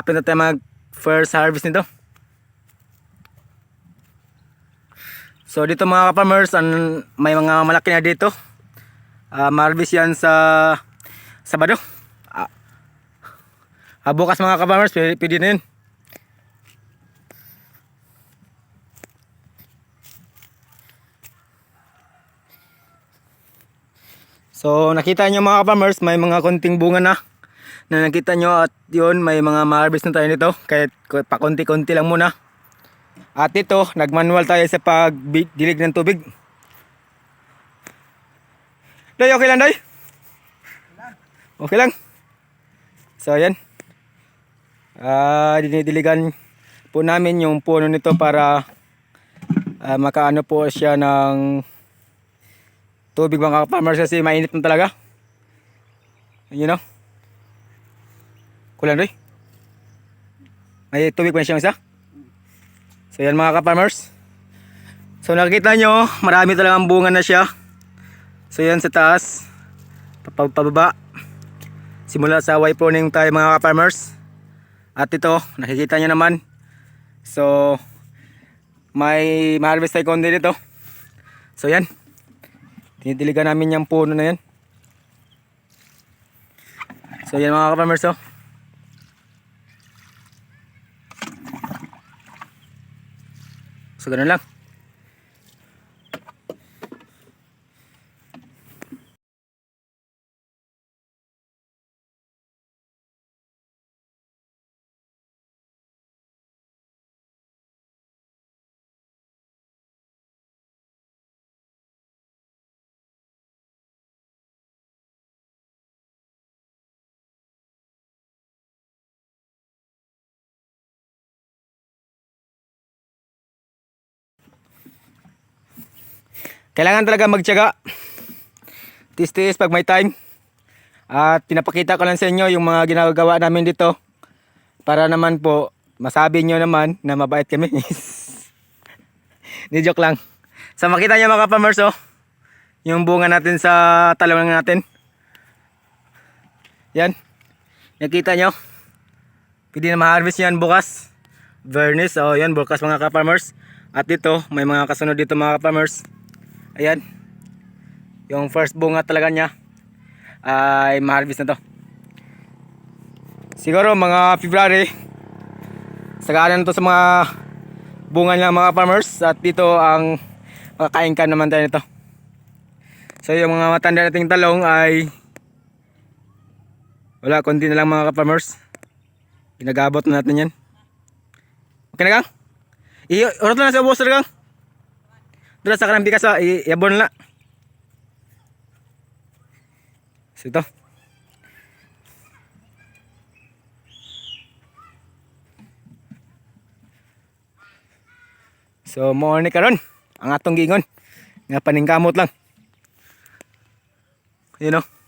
Kapit na tayo mag first harvest nito. So dito mga ka-farmers, may mga malaki na dito. Ma-harvest yan sa Sabado. Bukas mga ka-farmers, pwede na yun. So nakita nyo mga ka-farmers, may mga konting bunga na nakita nyo, at yun may mga ma-harvest na tayo nito kahit pakunti-kunti lang muna. At ito, nagmanual tayo sa pagdilig ng tubig. Day, okay lang Day? Okay lang. So ayan, dinidiligan po namin yung puno nito para makaano po siya ng tubig mga ka-farmers, kasi mainit na talaga. You know, kulang Day? May tubig pa siyang isa. So yan mga ka-farmers. So nakikita nyo, marami talagang bunga na siya. So yan sa taas, pababa. Simula sa Y pruning tayo mga ka-farmers. At ito, nakikita nyo naman. So may ma-harvest tayo konti dito. So yan, tinitiligan namin yung puno na yan. So yan mga ka-farmers, oh. So ganun lang. Kailangan talaga magtiyaga. Tis-tis pag may time. At pinapakita ko lang sa inyo yung mga ginagawa namin dito, para naman po masabi nyo naman na mabait kami. Ni joke lang. So makita nyo mga ka-farmers, oh, yung bunga natin sa talong natin. Yan, nakita nyo, pwede na ma-harvest yan bukas, Vernis. So yan, bukas mga ka-farmers. At dito may mga kasunod dito mga ka-farmers. Ayan, yung first bunga talaga niya ay ma-harvest na to. Siguro mga February, sagaran to sa mga bunga niya mga farmers. At dito ang makakain ka naman tayo nito. So yung mga matanda nating talong ay wala, konti na lang mga farmers. Ginagabot na natin yan. Okay na Kang? Urot na sa ubos na Kang. Dala sa kanang bigas, iabon na. So ito. So morning karon ang atong gingon nga paningkamot lang. You know.